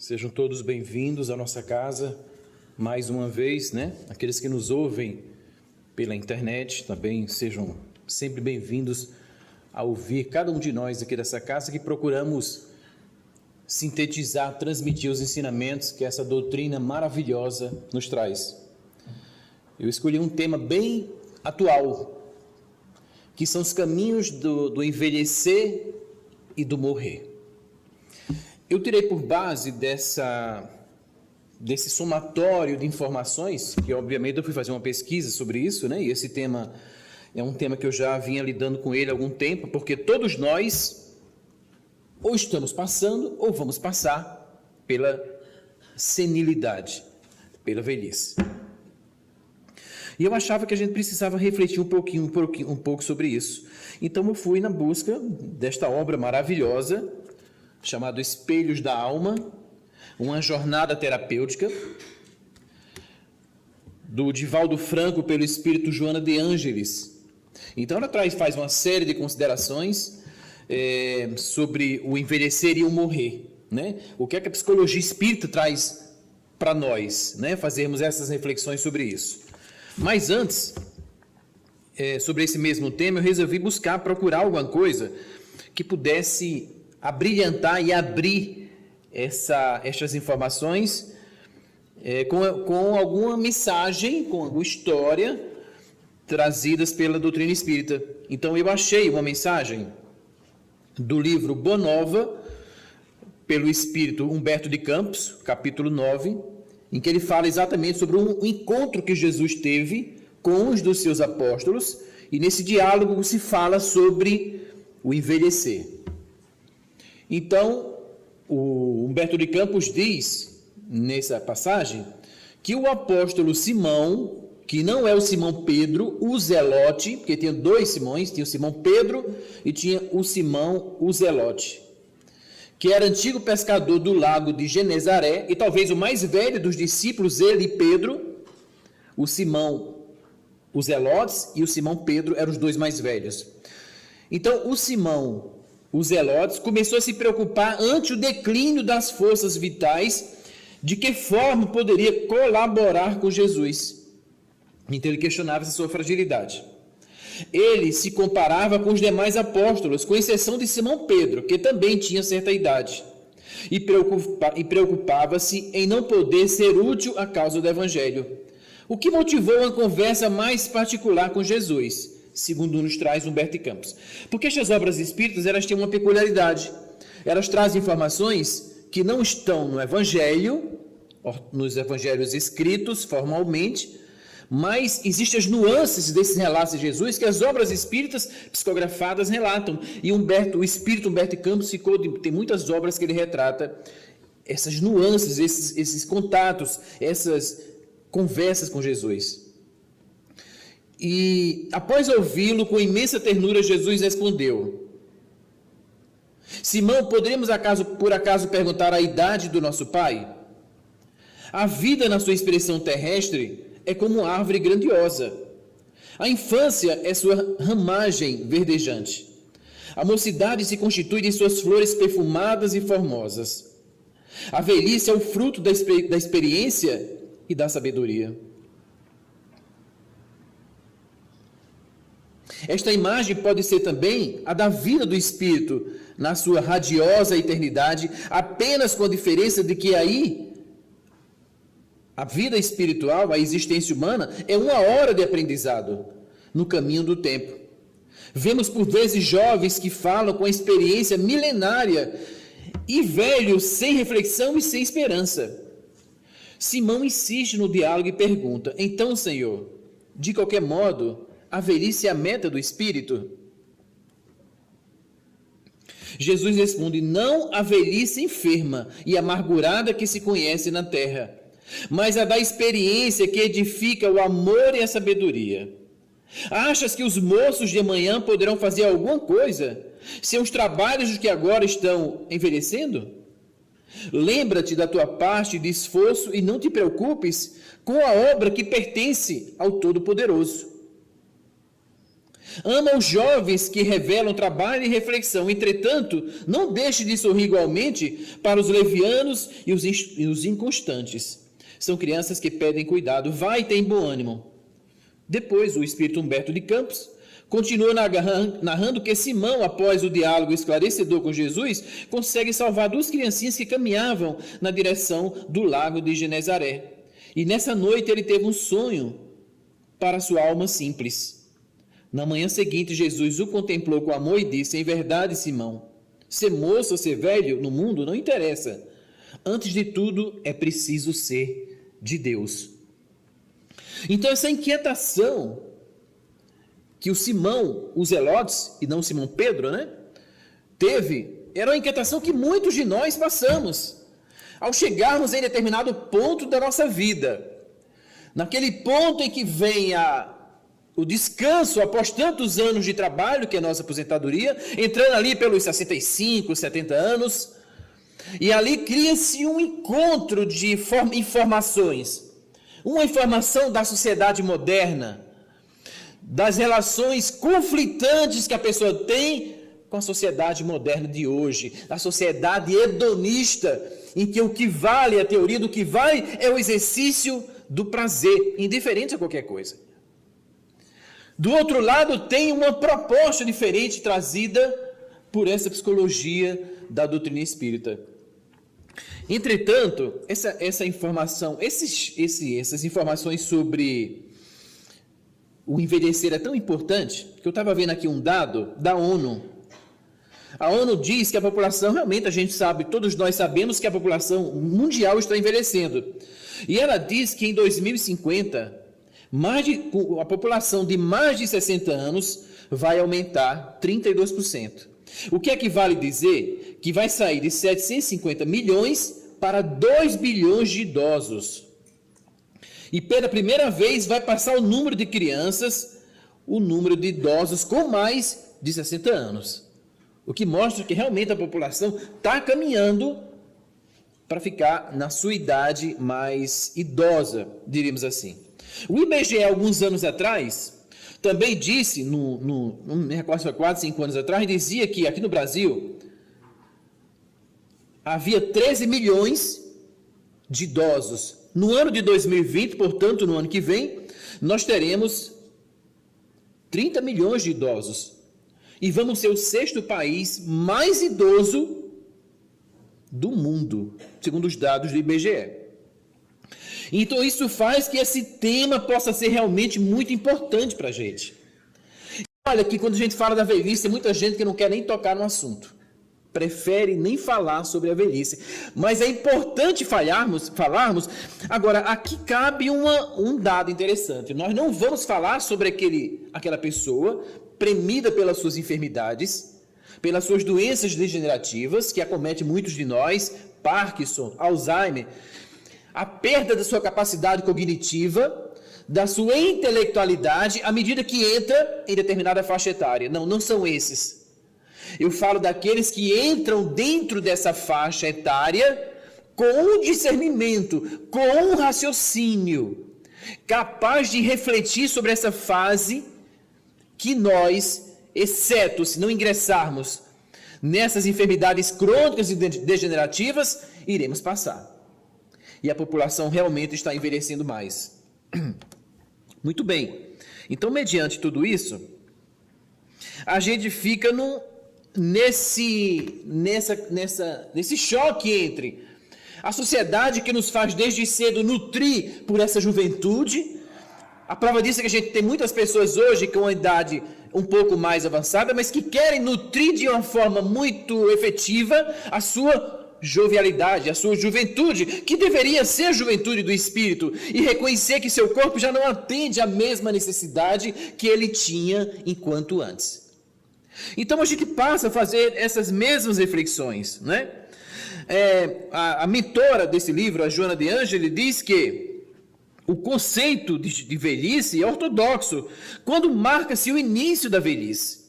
Sejam todos bem-vindos à nossa casa, mais uma vez, né? Aqueles que nos ouvem pela internet também sejam sempre bem-vindos a ouvir cada um de nós aqui dessa casa, que procuramos sintetizar, transmitir os ensinamentos que essa doutrina maravilhosa nos traz. Eu escolhi um tema bem atual, que são os caminhos do envelhecer e do morrer. Eu tirei por base desse somatório de informações, que obviamente eu fui fazer uma pesquisa sobre isso, né? E esse tema é um tema que eu já vinha lidando com ele há algum tempo, porque todos nós ou estamos passando ou vamos passar pela senilidade, pela velhice. E eu achava que a gente precisava refletir um pouco sobre isso. Então eu fui na busca desta obra maravilhosa, chamado Espelhos da Alma, uma jornada terapêutica, do Divaldo Franco pelo espírito Joana de Ângeles. Então ela faz uma série de considerações sobre o envelhecer e o morrer, né? O que é que a psicologia espírita traz para nós, né? Fazermos essas reflexões sobre isso. Mas antes, sobre esse mesmo tema, eu resolvi procurar alguma coisa que pudesse abrilhantar e abrir essas informações com alguma mensagem, com alguma história trazidas pela doutrina espírita. Então eu achei uma mensagem do livro Bonova, pelo espírito Humberto de Campos, capítulo 9, em que ele fala exatamente sobre um encontro que Jesus teve com os dos seus apóstolos, e nesse diálogo se fala sobre o envelhecer. Então, o Humberto de Campos diz, nessa passagem, que o apóstolo Simão, que não é o Simão Pedro, o Zelote, porque tinha dois Simões, tinha o Simão Pedro e tinha o Simão o Zelote, que era antigo pescador do lago de Genezaré, e talvez o mais velho dos discípulos, ele e Pedro, o Simão, os Zelotes e o Simão Pedro eram os dois mais velhos. Então, o Simão, os Zelotes, começou a se preocupar ante o declínio das forças vitais, de que forma poderia colaborar com Jesus. Então ele questionava essa sua fragilidade. Ele se comparava com os demais apóstolos, com exceção de Simão Pedro, que também tinha certa idade, e preocupava-se em não poder ser útil à causa do Evangelho, o que motivou uma conversa mais particular com Jesus, segundo nos traz Humberto de Campos. Porque estas obras espíritas, elas têm uma peculiaridade. Elas trazem informações que não estão no Evangelho, nos Evangelhos escritos formalmente, mas existem as nuances desses relatos de Jesus que as obras espíritas psicografadas relatam. E o espírito Humberto de Campos tem muitas obras que ele retrata essas nuances, esses contatos, essas conversas com Jesus. E após ouvi-lo com imensa ternura, Jesus respondeu: Simão, poderíamos por acaso perguntar a idade do nosso pai? A vida, na sua expressão terrestre, é como uma árvore grandiosa. A infância é sua ramagem verdejante. A mocidade se constitui de suas flores perfumadas e formosas. A velhice é o fruto da experiência e da sabedoria. Esta imagem pode ser também a da vida do espírito, na sua radiosa eternidade, apenas com a diferença de que aí a vida espiritual, a existência humana, é uma hora de aprendizado no caminho do tempo. Vemos por vezes jovens que falam com a experiência milenária e velhos sem reflexão e sem esperança. Simão insiste no diálogo e pergunta: então, Senhor, de qualquer modo, a velhice é a meta do espírito? Jesus responde: não a velhice enferma e amargurada que se conhece na terra, mas a da experiência que edifica o amor e a sabedoria. Achas que os moços de amanhã poderão fazer alguma coisa sem os trabalhos dos que agora estão envelhecendo? Lembra-te da tua parte de esforço e não te preocupes com a obra que pertence ao Todo-Poderoso. Ama os jovens que revelam trabalho e reflexão. Entretanto, não deixe de sorrir igualmente para os levianos e os inconstantes. São crianças que pedem cuidado. Vai e tem bom ânimo. Depois, o espírito Humberto de Campos continua narrando que Simão, após o diálogo esclarecedor com Jesus, consegue salvar duas criancinhas que caminhavam na direção do lago de Genezaré. E nessa noite ele teve um sonho para sua alma simples. Na manhã seguinte, Jesus o contemplou com amor e disse: em verdade, Simão, ser moço ou ser velho no mundo não interessa. Antes de tudo, é preciso ser de Deus. Então, essa inquietação que o Simão, os Zelotes, e não Simão Pedro, teve, era uma inquietação que muitos de nós passamos ao chegarmos em determinado ponto da nossa vida. Naquele ponto em que vem o descanso após tantos anos de trabalho, que é a nossa aposentadoria, entrando ali pelos 65, 70 anos, e ali cria-se um encontro de informações, uma informação da sociedade moderna, das relações conflitantes que a pessoa tem com a sociedade moderna de hoje, da sociedade hedonista, em que o que vale, a teoria do que vale, é o exercício do prazer, indiferente a qualquer coisa. Do outro lado, tem uma proposta diferente trazida por essa psicologia da doutrina espírita. Entretanto, essa informação, essas informações sobre o envelhecer é tão importante, que eu estava vendo aqui um dado da ONU. A ONU diz que a população, realmente a gente sabe, todos nós sabemos que a população mundial está envelhecendo. E ela diz que em 2050, a população de mais de 60 anos vai aumentar 32%. O que equivale a dizer que vai sair de 750 milhões para 2 bilhões de idosos. E pela primeira vez vai passar o número de crianças, o número de idosos com mais de 60 anos. O que mostra que realmente a população está caminhando para ficar na sua idade mais idosa, diríamos assim. O IBGE, alguns anos atrás, também disse, não me recordo se foi 4, 5 anos atrás, dizia que aqui no Brasil havia 13 milhões de idosos. No ano de 2020, portanto, no ano que vem, nós teremos 30 milhões de idosos. E vamos ser o 6º país mais idoso do mundo, segundo os dados do IBGE. Então isso faz que esse tema possa ser realmente muito importante para a gente. Olha que quando a gente fala da velhice, tem muita gente que não quer nem tocar no assunto. Prefere nem falar sobre a velhice. Mas é importante falarmos. Agora, aqui cabe um dado interessante. Nós não vamos falar sobre aquela pessoa premida pelas suas enfermidades, pelas suas doenças degenerativas, que acomete muitos de nós, Parkinson, Alzheimer, a perda da sua capacidade cognitiva, da sua intelectualidade, à medida que entra em determinada faixa etária. Não são esses. Eu falo daqueles que entram dentro dessa faixa etária com um discernimento, com um raciocínio, capaz de refletir sobre essa fase que nós, exceto se não ingressarmos nessas enfermidades crônicas e degenerativas, iremos passar. E a população realmente está envelhecendo mais. Muito bem. Então, mediante tudo isso, a gente fica nesse choque entre a sociedade que nos faz desde cedo nutrir por essa juventude. A prova disso é que a gente tem muitas pessoas hoje com uma idade um pouco mais avançada, mas que querem nutrir de uma forma muito efetiva a sua jovialidade, a sua juventude, que deveria ser a juventude do espírito, e reconhecer que seu corpo já não atende à mesma necessidade que ele tinha enquanto antes. Então a gente passa a fazer essas mesmas reflexões, né? A mentora desse livro, a Joana de Ângeli, diz que o conceito de velhice é ortodoxo quando marca-se o início da velhice.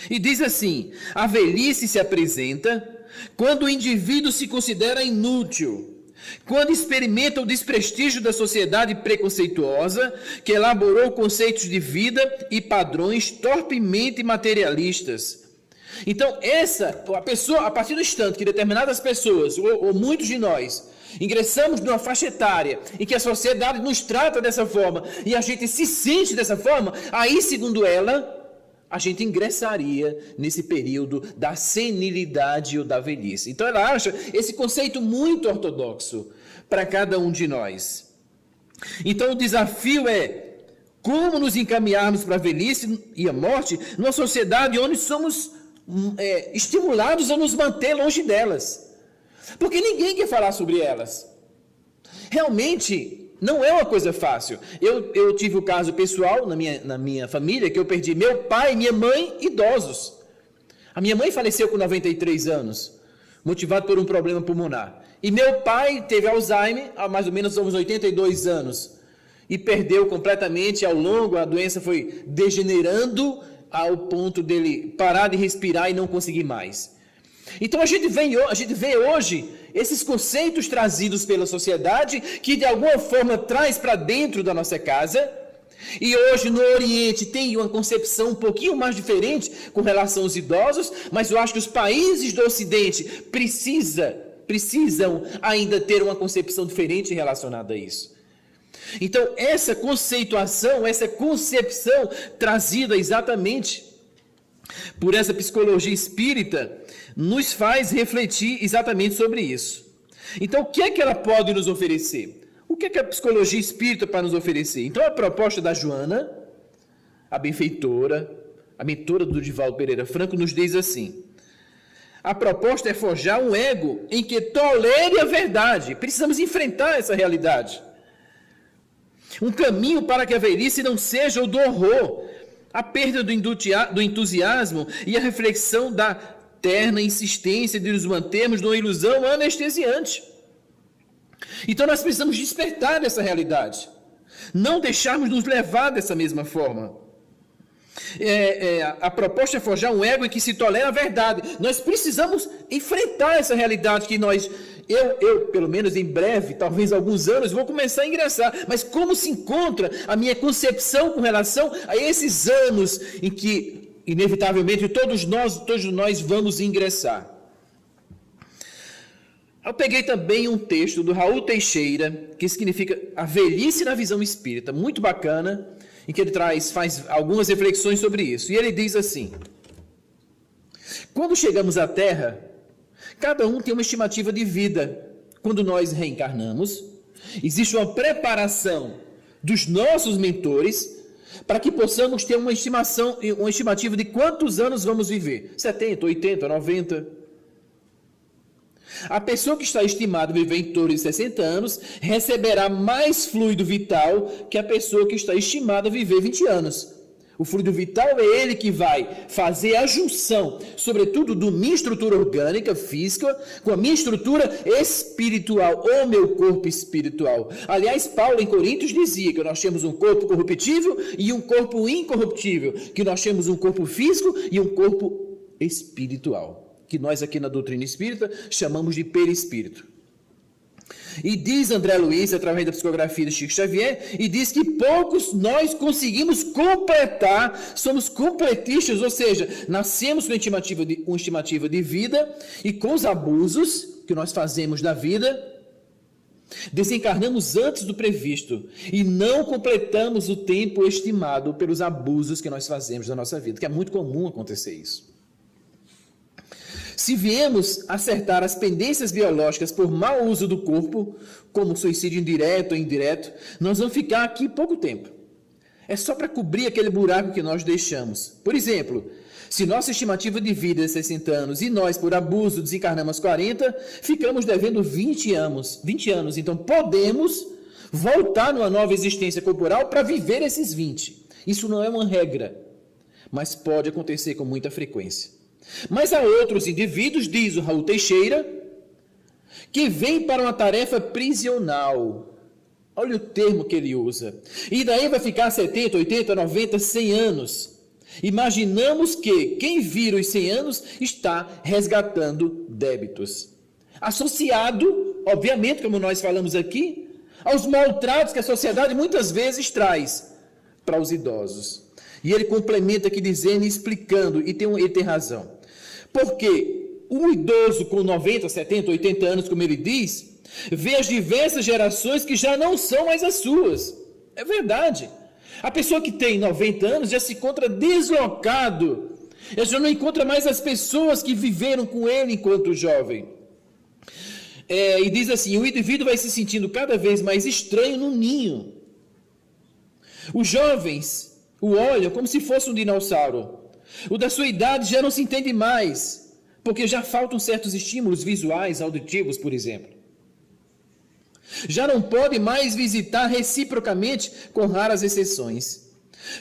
E diz assim: a velhice se apresenta quando o indivíduo se considera inútil, quando experimenta o desprestígio da sociedade preconceituosa que elaborou conceitos de vida e padrões torpemente materialistas. Então, a pessoa, a partir do instante que determinadas pessoas, ou muitos de nós, ingressamos numa faixa etária em que a sociedade nos trata dessa forma e a gente se sente dessa forma, aí, segundo ela, a gente ingressaria nesse período da senilidade ou da velhice. Então ela acha esse conceito muito ortodoxo para cada um de nós. Então o desafio é como nos encaminharmos para a velhice e a morte numa sociedade onde somos estimulados a nos manter longe delas. Porque ninguém quer falar sobre elas. Realmente não é uma coisa fácil. Eu tive o caso pessoal na minha família, que eu perdi meu pai e minha mãe idosos. A minha mãe faleceu com 93 anos, motivado por um problema pulmonar. E meu pai teve Alzheimer há mais ou menos uns 82 anos. E perdeu completamente ao longo, a doença foi degenerando ao ponto dele parar de respirar e não conseguir mais. Então a gente vê hoje esses conceitos trazidos pela sociedade que de alguma forma traz para dentro da nossa casa. E hoje no Oriente tem uma concepção um pouquinho mais diferente com relação aos idosos, mas eu acho que os países do Ocidente precisam ainda ter uma concepção diferente relacionada a isso. Então essa conceituação, essa concepção trazida exatamente por essa psicologia espírita, nos faz refletir exatamente sobre isso. Então, o que é que ela pode nos oferecer? O que é que a psicologia espírita pode nos oferecer? Então, a proposta da Joana, a benfeitora, a mentora do Divaldo Pereira Franco, nos diz assim: a proposta é forjar um ego em que tolere a verdade. Precisamos enfrentar essa realidade. Um caminho para que a velhice não seja o do horror, a perda do entusiasmo e a reflexão da terna insistência de nos mantermos numa ilusão anestesiante. Então nós precisamos despertar dessa realidade, não deixarmos nos levar dessa mesma forma. A proposta é forjar um ego em que se tolera a verdade. Nós precisamos enfrentar essa realidade que eu, pelo menos em breve, talvez alguns anos, vou começar a ingressar. Mas como se encontra a minha concepção com relação a esses anos em que, inevitavelmente, todos nós vamos ingressar? Eu peguei também um texto do Raul Teixeira, que significa a velhice na visão espírita, muito bacana, em que ele faz algumas reflexões sobre isso. E ele diz assim: quando chegamos à Terra, cada um tem uma estimativa de vida. Quando nós reencarnamos, existe uma preparação dos nossos mentores para que possamos ter uma estimativa de quantos anos vamos viver. 70, 80, 90. A pessoa que está estimada a viver em torno de 60 anos receberá mais fluido vital que a pessoa que está estimada a viver 20 anos. O fluido vital é ele que vai fazer a junção, sobretudo, da minha estrutura orgânica, física, com a minha estrutura espiritual, ou meu corpo espiritual. Aliás, Paulo em Coríntios dizia que nós temos um corpo corruptível e um corpo incorruptível, que nós temos um corpo físico e um corpo espiritual, que nós aqui na doutrina espírita chamamos de perispírito. E diz André Luiz, através da psicografia de Chico Xavier, e diz que poucos nós conseguimos completar, somos completistas, ou seja, nascemos com uma estimativa de vida e com os abusos que nós fazemos da vida, desencarnamos antes do previsto e não completamos o tempo estimado pelos abusos que nós fazemos da nossa vida, que é muito comum acontecer isso. Se viemos acertar as pendências biológicas por mau uso do corpo, como suicídio indireto ou indireto, nós vamos ficar aqui pouco tempo. É só para cobrir aquele buraco que nós deixamos. Por exemplo, se nossa estimativa de vida é 60 anos e nós, por abuso, desencarnamos 40, ficamos devendo 20 anos. Então, podemos voltar numa nova existência corporal para viver esses 20. Isso não é uma regra, mas pode acontecer com muita frequência. Mas há outros indivíduos, diz o Raul Teixeira, que vêm para uma tarefa prisional. Olha o termo que ele usa. E daí vai ficar 70, 80, 90, 100 anos. Imaginamos que quem vira os 100 anos está resgatando débitos. Associado obviamente, como nós falamos aqui, aos maltratos que a sociedade muitas vezes traz para os idosos. E ele complementa aqui dizendo e explicando, e ele tem razão. Porque o idoso com 90, 70, 80 anos, como ele diz, vê as diversas gerações que já não são mais as suas. É verdade. A pessoa que tem 90 anos já se encontra deslocado. Já não encontra mais as pessoas que viveram com ele enquanto jovem. E diz assim, o indivíduo vai se sentindo cada vez mais estranho no ninho. Os jovens o olham como se fosse um dinossauro. O da sua idade já não se entende mais, porque já faltam certos estímulos visuais, auditivos, por exemplo. Já não pode mais visitar reciprocamente, com raras exceções.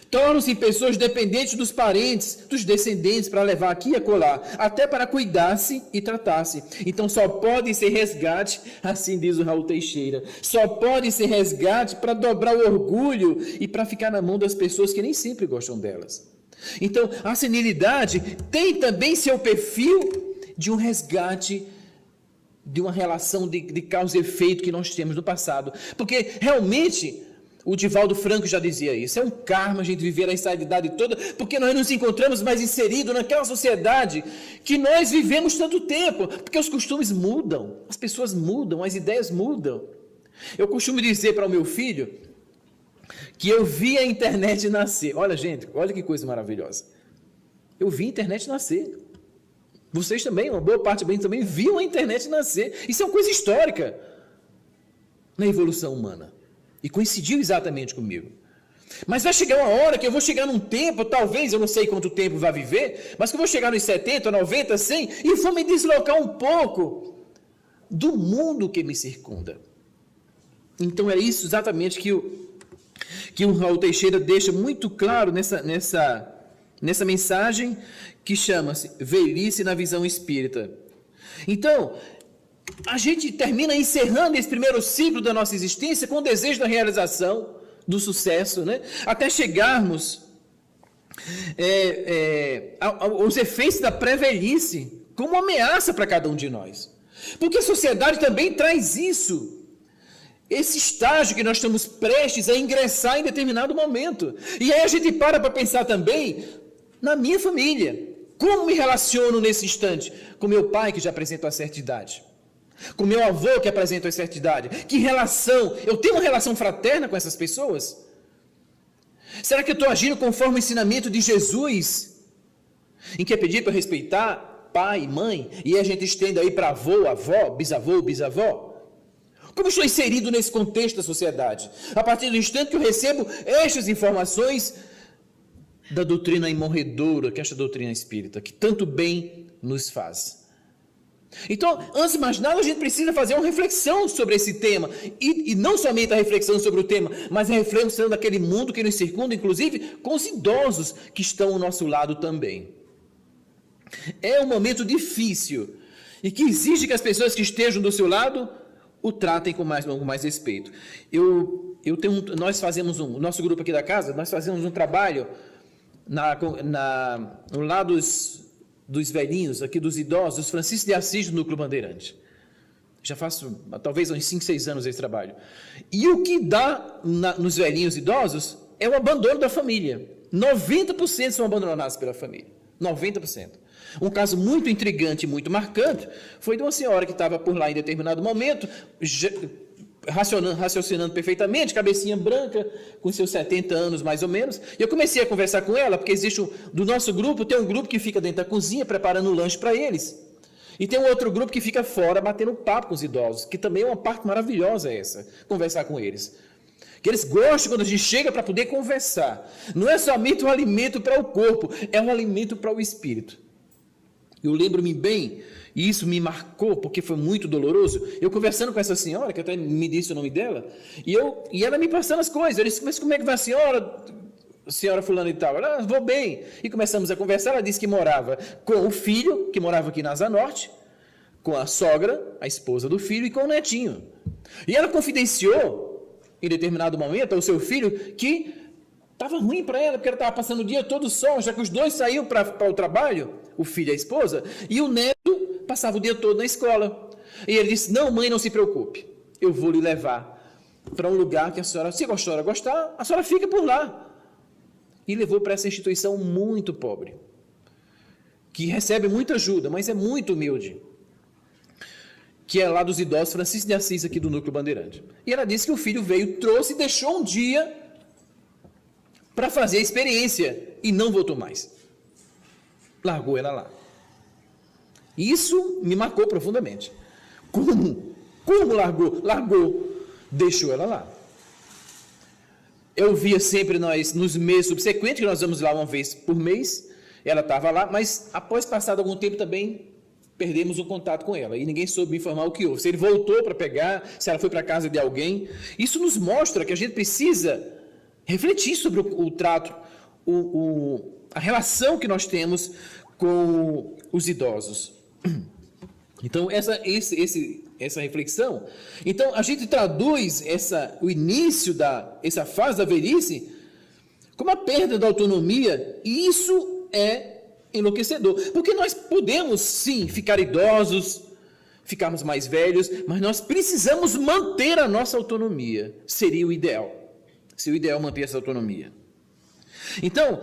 Tornam-se pessoas dependentes dos parentes, dos descendentes, para levar aqui e acolá, até para cuidar-se e tratar-se. Então só pode ser resgate, assim diz o Raul Teixeira, só pode ser resgate para dobrar o orgulho e para ficar na mão das pessoas que nem sempre gostam delas. Então a senilidade tem também seu perfil de um resgate, de uma relação de causa e efeito que nós temos no passado. Porque realmente, o Divaldo Franco já dizia isso, é um karma a gente viver a estabilidade toda, porque nós nos encontramos mais inseridos naquela sociedade que nós vivemos tanto tempo, porque os costumes mudam, as pessoas mudam, as ideias mudam. Eu costumo dizer para o meu filho que eu vi a internet nascer. Olha, gente, olha que coisa maravilhosa. Eu vi a internet nascer. Vocês também, uma boa parte também viam a internet nascer. Isso é uma coisa histórica na evolução humana. E coincidiu exatamente comigo. Mas vai chegar uma hora que eu vou chegar num tempo, talvez, eu não sei quanto tempo vai viver, mas que eu vou chegar nos 70, 90, 100 e vou me deslocar um pouco do mundo que me circunda. Então é isso exatamente que o Raul Teixeira deixa muito claro nessa mensagem que chama-se Velhice na Visão Espírita. Então, a gente termina encerrando esse primeiro ciclo da nossa existência com o desejo da realização, do sucesso, né? Até chegarmos aos efeitos da pré-velhice como ameaça para cada um de nós. Porque a sociedade também traz isso. Esse estágio que nós estamos prestes a ingressar em determinado momento. E aí a gente para pensar também na minha família. Como me relaciono nesse instante com meu pai, que já apresenta uma certa idade? Com meu avô, que apresenta uma certa idade? Que relação? Eu tenho uma relação fraterna com essas pessoas? Será que eu estou agindo conforme o ensinamento de Jesus? Em que é pedido para respeitar pai e mãe, e a gente estende aí para avô, avó, bisavó? Como estou inserido nesse contexto da sociedade? A partir do instante que eu recebo estas informações da doutrina imorredora, que é esta doutrina espírita, que tanto bem nos faz. Então, antes de mais nada, a gente precisa fazer uma reflexão sobre esse tema, e não somente a reflexão sobre o tema, mas a reflexão daquele mundo que nos circunda, inclusive com os idosos que estão ao nosso lado também. É um momento difícil, e que exige que as pessoas que estejam do seu lado o tratem com mais respeito. Nós fazemos o nosso grupo aqui da casa, nós fazemos um trabalho no lado dos velhinhos, aqui dos idosos, dos Francisco de Assis do Núcleo Bandeirante. Já faço talvez uns 5, 6 anos esse trabalho. E o que dá nos velhinhos idosos é o abandono da família. 90% são abandonados pela família. 90%. Um caso muito intrigante e muito marcante foi de uma senhora que estava por lá em determinado momento, raciocinando perfeitamente, cabecinha branca, com seus 70 anos mais ou menos, e eu comecei a conversar com ela, porque do nosso grupo, tem um grupo que fica dentro da cozinha, preparando o lanche para eles, e tem um outro grupo que fica fora, batendo papo com os idosos, que também é uma parte maravilhosa essa, conversar com eles, que eles gostam quando a gente chega para poder conversar, não é somente um alimento para o corpo, é um alimento para o espírito. Eu lembro-me bem, e isso me marcou, porque foi muito doloroso, eu conversando com essa senhora, que até me disse o nome dela, e ela me passando as coisas, eu disse, mas como é que vai a senhora fulana e tal? Ela, vou bem, e começamos a conversar, ela disse que morava com o filho, que morava aqui na Asa Norte, com a sogra, a esposa do filho, e com o netinho, e ela confidenciou, em determinado momento, ao seu filho, que estava ruim para ela, porque ela estava passando o dia todo só, já que os dois saíam para o trabalho, o filho e a esposa, e o neto passava o dia todo na escola. E ele disse, não, mãe, não se preocupe, eu vou lhe levar para um lugar que a senhora, se a senhora gostar, a senhora fica por lá. E levou para essa instituição muito pobre, que recebe muita ajuda, mas é muito humilde, que é lá dos idosos, Francisco de Assis, aqui do Núcleo Bandeirante. E ela disse que o filho veio, trouxe e deixou um dia para fazer a experiência e não voltou mais. Largou ela lá. Isso me marcou profundamente. Como largou? Largou. Deixou ela lá. Eu via sempre nos meses subsequentes, que nós vamos lá uma vez por mês, ela estava lá, mas após passado algum tempo também perdemos o contato com ela, e ninguém soube me informar o que houve, se ele voltou para pegar, se ela foi para a casa de alguém. Isso nos mostra que a gente precisa refletir sobre o trato, a relação que nós temos com os idosos. Então, essa reflexão, então a gente traduz o início essa fase da velhice como a perda da autonomia, e isso é enlouquecedor, porque nós podemos sim ficar idosos, ficarmos mais velhos, mas nós precisamos manter a nossa autonomia, seria o ideal manter essa autonomia. Então,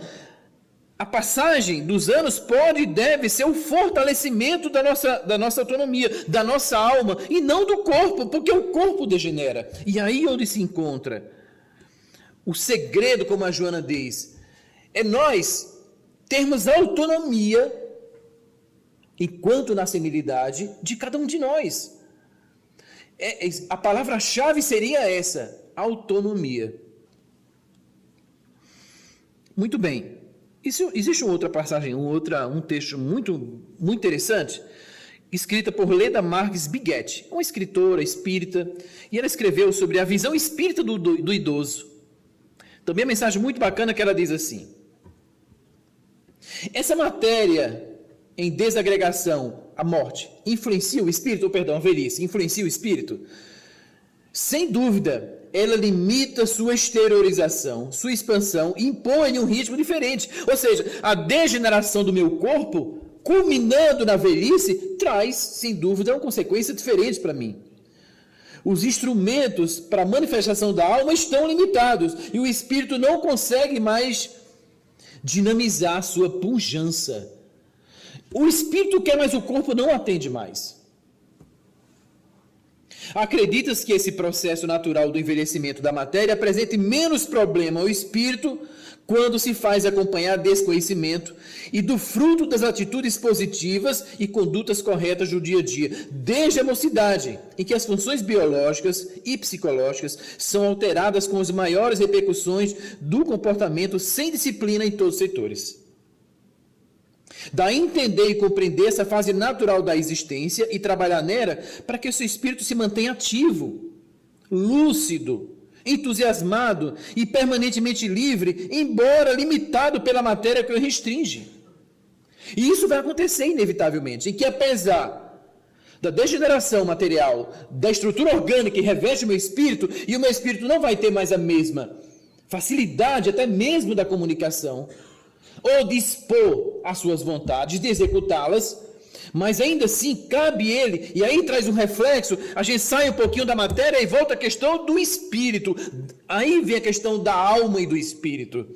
a passagem dos anos pode e deve ser o fortalecimento da nossa autonomia, da nossa alma, e não do corpo, porque o corpo degenera. E aí onde se encontra o segredo, como a Joana diz, é nós termos autonomia, enquanto na senilidade, de cada um de nós. A palavra-chave seria essa, autonomia. Muito bem. Existe uma outra passagem, um texto muito, muito interessante, escrita por Leda Marques Biguetti, uma escritora espírita, e ela escreveu sobre a visão espírita do idoso. Também a mensagem muito bacana que ela diz assim: essa matéria em desagregação, a morte, influencia o espírito, a velhice, influencia o espírito? Sem dúvida, ela limita sua exteriorização, sua expansão, e impõe um ritmo diferente. Ou seja, a degeneração do meu corpo, culminando na velhice, traz, sem dúvida, uma consequência diferente para mim. Os instrumentos para a manifestação da alma estão limitados, e o espírito não consegue mais dinamizar sua pujança. O espírito quer, mas o corpo não atende mais. Acredita-se que esse processo natural do envelhecimento da matéria apresente menos problema ao espírito quando se faz acompanhar desconhecimento e do fruto das atitudes positivas e condutas corretas do dia a dia, desde a mocidade, em que as funções biológicas e psicológicas são alteradas com as maiores repercussões do comportamento sem disciplina em todos os setores. Daí entender e compreender essa fase natural da existência e trabalhar nela para que o seu espírito se mantenha ativo, lúcido, entusiasmado e permanentemente livre, embora limitado pela matéria que o restringe. E isso vai acontecer inevitavelmente, em que apesar da degeneração material, da estrutura orgânica que reveste o meu espírito, e o meu espírito não vai ter mais a mesma facilidade, até mesmo da comunicação, ou de expor as suas vontades, de executá-las, mas ainda assim cabe ele, e aí traz um reflexo, a gente sai um pouquinho da matéria e volta à questão do espírito, aí vem a questão da alma e do espírito,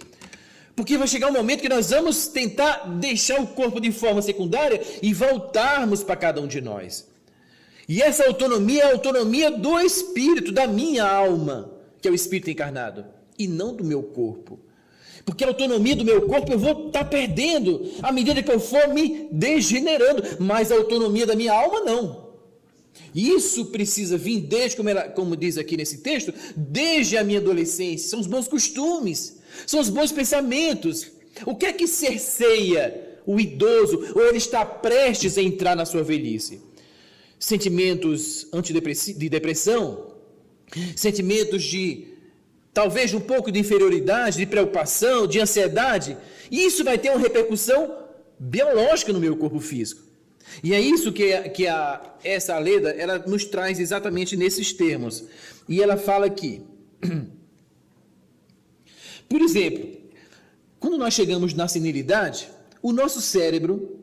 porque vai chegar um momento que nós vamos tentar deixar o corpo de forma secundária e voltarmos para cada um de nós, e essa autonomia é a autonomia do espírito, da minha alma, que é o espírito encarnado, e não do meu corpo. Porque a autonomia do meu corpo eu vou estar perdendo à medida que eu for me degenerando, mas a autonomia da minha alma não. Isso precisa vir desde, como diz aqui nesse texto, desde a minha adolescência. São os bons costumes, são os bons pensamentos. O que é que cerceia o idoso, ou ele está prestes a entrar na sua velhice? Sentimentos de depressão, sentimentos de talvez um pouco de inferioridade, de preocupação, de ansiedade, e isso vai ter uma repercussão biológica no meu corpo físico. E é isso que essa Leda, ela nos traz exatamente nesses termos. E ela fala aqui, por exemplo, quando nós chegamos na senilidade, o nosso cérebro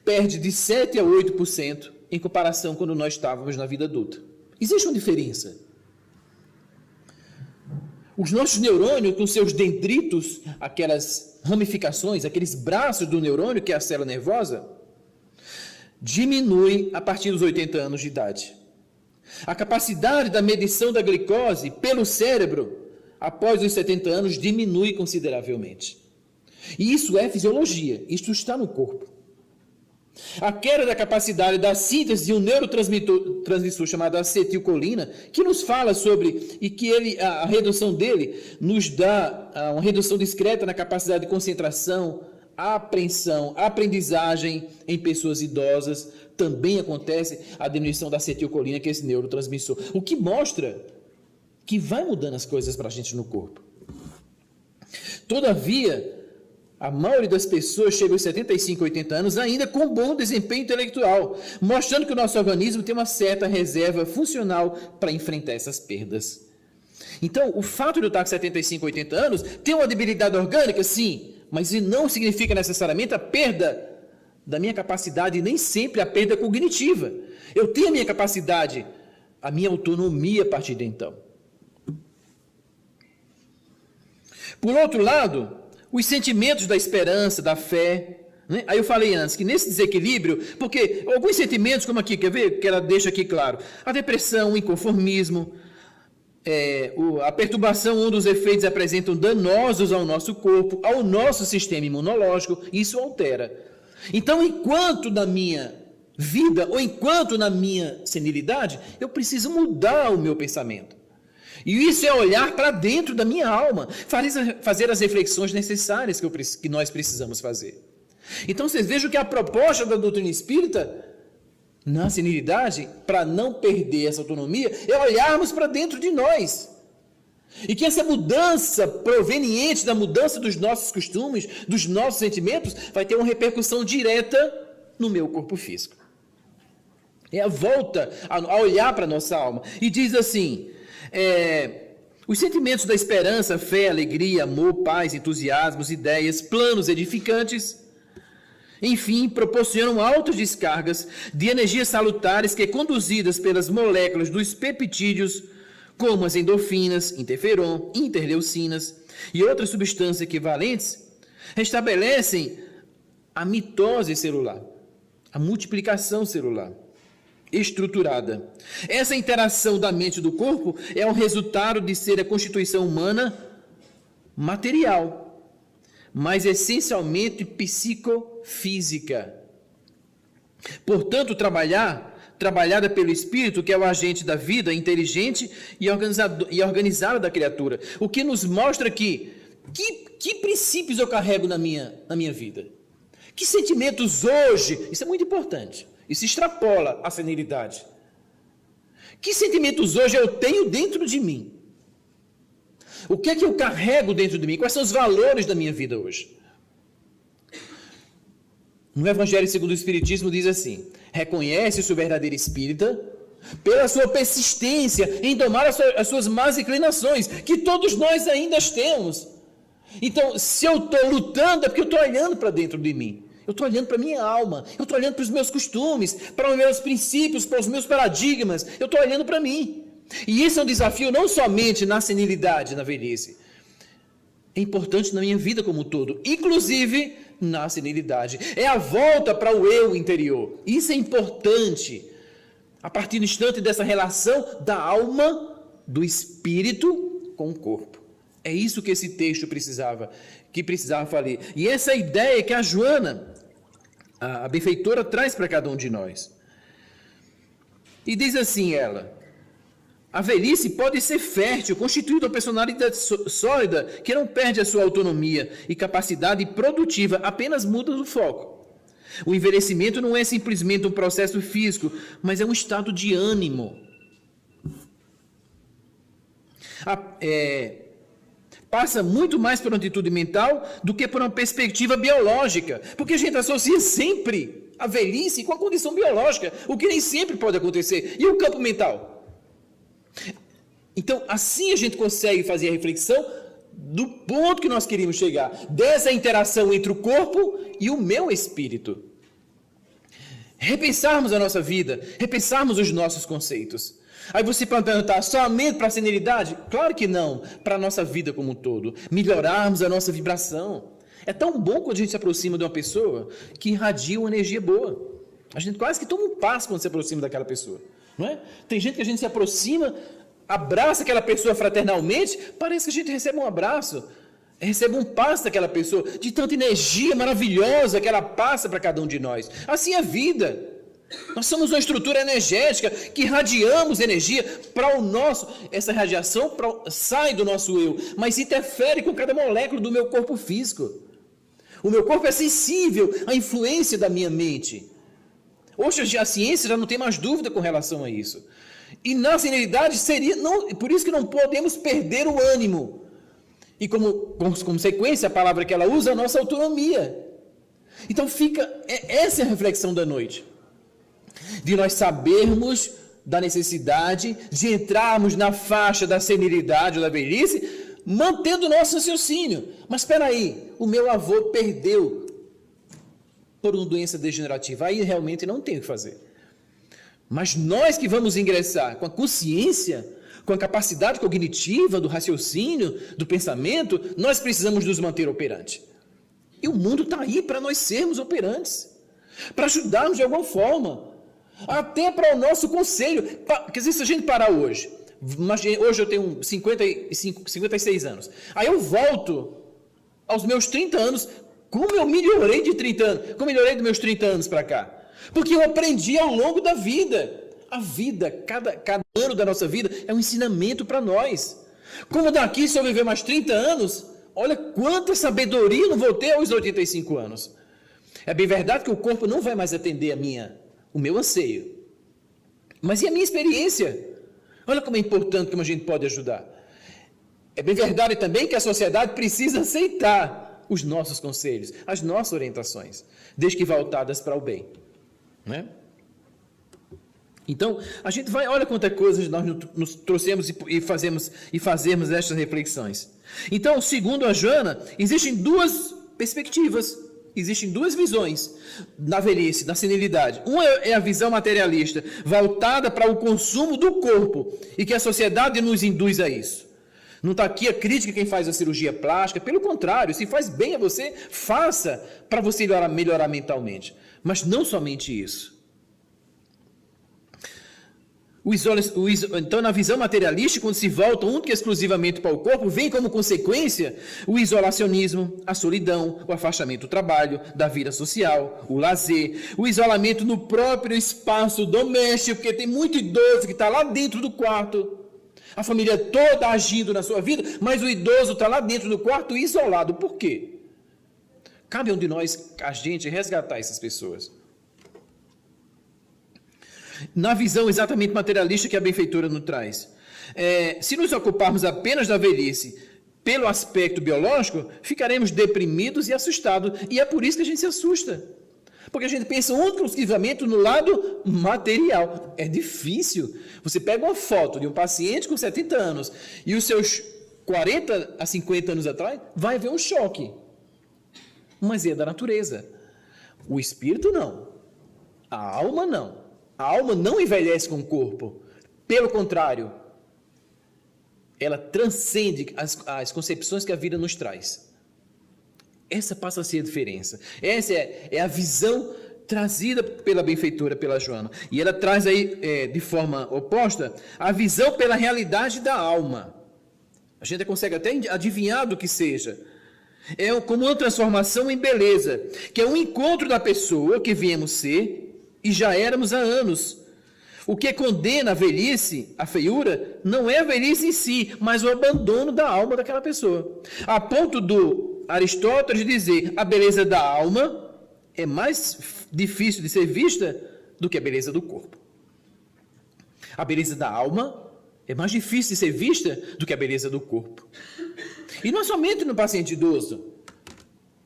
perde de 7 a 8% em comparação quando nós estávamos na vida adulta. Existe uma diferença. Os nossos neurônios, com seus dendritos, aquelas ramificações, aqueles braços do neurônio, que é a célula nervosa, diminui a partir dos 80 anos de idade. A capacidade da medição da glicose pelo cérebro, após os 70 anos, diminui consideravelmente. E isso é fisiologia, isso está no corpo. A queda da capacidade da síntese de um neurotransmissor chamado acetilcolina, que nos fala sobre, e que a redução dele nos dá uma redução discreta na capacidade de concentração, apreensão, aprendizagem em pessoas idosas, também acontece a diminuição da acetilcolina, que é esse neurotransmissor. O que mostra que vai mudando as coisas para a gente no corpo. Todavia, a maioria das pessoas chega aos 75, 80 anos ainda com bom desempenho intelectual, mostrando que o nosso organismo tem uma certa reserva funcional para enfrentar essas perdas. Então, o fato de eu estar com 75, 80 anos tem uma debilidade orgânica, sim, mas isso não significa necessariamente a perda da minha capacidade, nem sempre a perda cognitiva. Eu tenho a minha capacidade, a minha autonomia a partir de então. Por outro lado, os sentimentos da esperança, da fé, né? Aí eu falei antes que nesse desequilíbrio, porque alguns sentimentos, como aqui, quer ver? Que ela deixa aqui claro, a depressão, o inconformismo, a perturbação, um dos efeitos apresentam danosos ao nosso corpo, ao nosso sistema imunológico, isso altera. Então, enquanto na minha vida, ou enquanto na minha senilidade, eu preciso mudar o meu pensamento. E isso é olhar para dentro da minha alma, fazer as reflexões necessárias que nós precisamos fazer. Então, vocês vejam que a proposta da doutrina espírita, na senilidade, para não perder essa autonomia, é olharmos para dentro de nós. E que essa mudança proveniente da mudança dos nossos costumes, dos nossos sentimentos, vai ter uma repercussão direta no meu corpo físico. É a volta a olhar para a nossa alma. E diz assim, os sentimentos da esperança, fé, alegria, amor, paz, entusiasmos, ideias, planos edificantes, enfim, proporcionam altas descargas de energias salutares que, conduzidas pelas moléculas dos peptídeos, como as endorfinas, interferon, interleucinas e outras substâncias equivalentes, restabelecem a mitose celular, a multiplicação celular estruturada. Essa interação da mente e do corpo é o resultado de ser a constituição humana material, mas essencialmente psicofísica. Portanto, trabalhada pelo espírito, que é o agente da vida, inteligente e organizada da criatura. O que nos mostra que princípios eu carrego na minha vida? Que sentimentos hoje, isso é muito importante, isso extrapola a senilidade. Que sentimentos hoje eu tenho dentro de mim? O que é que eu carrego dentro de mim? Quais são os valores da minha vida hoje? No Evangelho segundo o Espiritismo diz assim: reconhece-se o verdadeiro espírita pela sua persistência em domar as suas más inclinações, que todos nós ainda as temos. Então, se eu estou lutando, é porque eu estou olhando para dentro de mim. Eu estou olhando para a minha alma, eu estou olhando para os meus costumes, para os meus princípios, para os meus paradigmas. Eu estou olhando para mim. E isso é um desafio não somente na senilidade, na velhice. É importante na minha vida como um todo, inclusive na senilidade. É a volta para o eu interior. Isso é importante. A partir do instante dessa relação da alma, do espírito com o corpo. É isso que esse texto precisava falar. E essa ideia que a Joana, a benfeitora, traz para cada um de nós. E diz assim ela: a velhice pode ser fértil, constituindo uma personalidade sólida que não perde a sua autonomia e capacidade produtiva, apenas muda o foco. O envelhecimento não é simplesmente um processo físico, mas é um estado de ânimo. Passa muito mais por uma atitude mental do que por uma perspectiva biológica, porque a gente associa sempre a velhice com a condição biológica, o que nem sempre pode acontecer. E o campo mental? Então, assim a gente consegue fazer a reflexão do ponto que nós queríamos chegar, dessa interação entre o corpo e o meu espírito. repensarmos a nossa vida, repensarmos os nossos conceitos. Aí você pode perguntar, somente para a senilidade? Claro que não, para a nossa vida como um todo. Melhorarmos a nossa vibração. É tão bom quando a gente se aproxima de uma pessoa que irradia uma energia boa. A gente quase que toma um passo quando se aproxima daquela pessoa. Não é? Tem gente que a gente se aproxima, abraça aquela pessoa fraternalmente, parece que a gente recebe um abraço, recebe um passo daquela pessoa, de tanta energia maravilhosa que ela passa para cada um de nós. Assim é a vida. Nós somos uma estrutura energética que irradiamos energia para o nosso. Essa radiação sai do nosso eu, mas interfere com cada molécula do meu corpo físico. O meu corpo é sensível à influência da minha mente. Hoje a ciência já não tem mais dúvida com relação a isso. E na senilidade por isso que não podemos perder o ânimo. E como consequência, a palavra que ela usa é a nossa autonomia. Então essa é a reflexão da noite. De nós sabermos da necessidade de entrarmos na faixa da senilidade ou da velhice, mantendo o nosso raciocínio. Mas espera aí, o meu avô perdeu por uma doença degenerativa. Aí realmente não tem o que fazer. Mas nós que vamos ingressar com a consciência, com a capacidade cognitiva, do raciocínio, do pensamento, nós precisamos nos manter operantes. E o mundo está aí para nós sermos operantes, para ajudarmos de alguma forma. Até para o nosso conselho. Quer dizer, se a gente parar hoje eu tenho 56 anos, aí eu volto aos meus 30 anos, como eu melhorei de 30 anos, como eu melhorei dos meus 30 anos para cá? Porque eu aprendi ao longo da vida. A vida, cada ano da nossa vida é um ensinamento para nós. Como daqui, se eu viver mais 30 anos, olha quanta sabedoria eu não vou ter aos 85 anos. É bem verdade que o corpo não vai mais atender o meu anseio. Mas e a minha experiência? Olha como é importante, como a gente pode ajudar. É bem verdade também que a sociedade precisa aceitar os nossos conselhos, as nossas orientações, desde que voltadas para o bem. Né? Então, a gente vai, olha quanta coisa nós nos trouxemos e fazemos estas reflexões. Então, segundo a Joana, existem duas perspectivas. Existem duas visões na velhice, na senilidade. Uma é a visão materialista, voltada para o consumo do corpo, e que a sociedade nos induz a isso. Não está aqui a crítica a quem faz a cirurgia plástica, pelo contrário, se faz bem a você, faça para você melhorar mentalmente. Mas não somente isso. Então, na visão materialista, quando se volta única e exclusivamente para o corpo, vem como consequência o isolacionismo, a solidão, o afastamento do trabalho, da vida social, o lazer, o isolamento no próprio espaço doméstico, porque tem muito idoso que está lá dentro do quarto, a família toda agindo na sua vida, mas o idoso está lá dentro do quarto isolado. Por quê? Cabe a um de nós, a gente, resgatar essas pessoas. Na visão exatamente materialista que a benfeitora nos traz. Se nos ocuparmos apenas da velhice pelo aspecto biológico, ficaremos deprimidos e assustados. E é por isso que a gente se assusta. Porque a gente pensa exclusivamente no lado material. É difícil. Você pega uma foto de um paciente com 70 anos e os seus 40 a 50 anos atrás, vai haver um choque. Mas é da natureza. O espírito não. A alma não. A alma não envelhece com o corpo. Pelo contrário, ela transcende as concepções que a vida nos traz. Essa passa a ser a diferença. Essa é a visão trazida pela benfeitora, pela Joana. E ela traz aí, de forma oposta, a visão pela realidade da alma. A gente consegue até adivinhar do que seja. É como uma transformação em beleza, que é um encontro da pessoa que viemos ser e já éramos há anos. O que condena a velhice, a feiura, não é a velhice em si, mas o abandono da alma daquela pessoa. A ponto do Aristóteles dizer, a beleza da alma é mais difícil de ser vista do que a beleza do corpo. A beleza da alma é mais difícil de ser vista do que a beleza do corpo. E não somente no paciente idoso.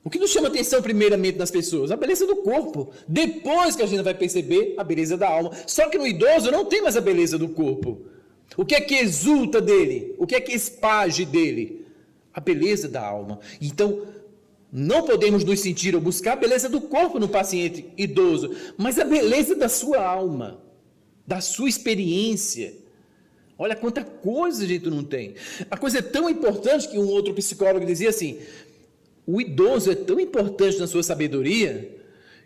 O que nos chama atenção primeiramente nas pessoas? A beleza do corpo. Depois que a gente vai perceber a beleza da alma. Só que no idoso não tem mais a beleza do corpo. O que é que exulta dele? O que é que espage dele? A beleza da alma. Então, Não podemos nos sentir ou buscar a beleza do corpo no paciente idoso, mas a beleza da sua alma, da sua experiência. Olha quanta coisa a gente não tem. A coisa é tão importante que um outro psicólogo dizia assim: o idoso é tão importante na sua sabedoria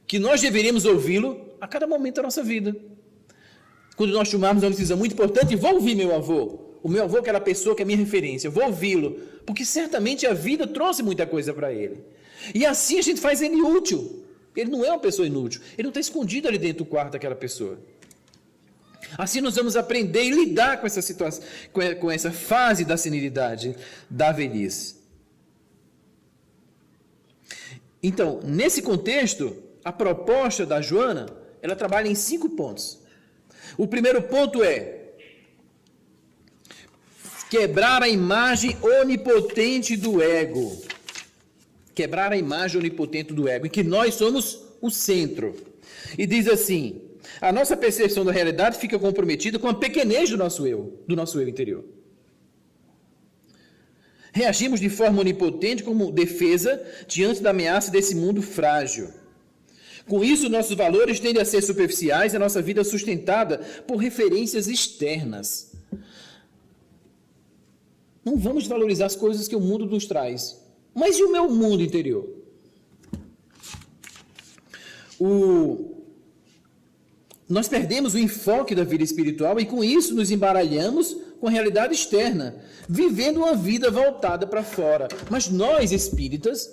que nós deveríamos ouvi-lo a cada momento da nossa vida. Quando nós tomarmos uma decisão muito importante, vou ouvir meu avô. O meu avô, aquela pessoa que é minha referência, eu vou ouvi-lo, porque certamente a vida trouxe muita coisa para ele. E assim a gente faz ele útil. Ele não é uma pessoa inútil, ele não está escondido ali dentro do quarto daquela pessoa. Assim nós vamos aprender e lidar com essa situação, com essa fase da senilidade, da velhice. Então, nesse contexto, a proposta da Joana, ela trabalha em 5 pontos. O primeiro ponto é quebrar a imagem onipotente do ego. Quebrar a imagem onipotente do ego, em que nós somos o centro. E diz assim: a nossa percepção da realidade fica comprometida com a pequenez do nosso eu interior. Reagimos de forma onipotente como defesa diante da ameaça desse mundo frágil. Com isso, nossos valores tendem a ser superficiais e a nossa vida sustentada por referências externas. Não vamos valorizar as coisas que o mundo nos traz. Mas e o meu mundo interior? Nós perdemos o enfoque da vida espiritual e com isso nos embaralhamos com a realidade externa, vivendo uma vida voltada para fora. Mas nós, espíritas,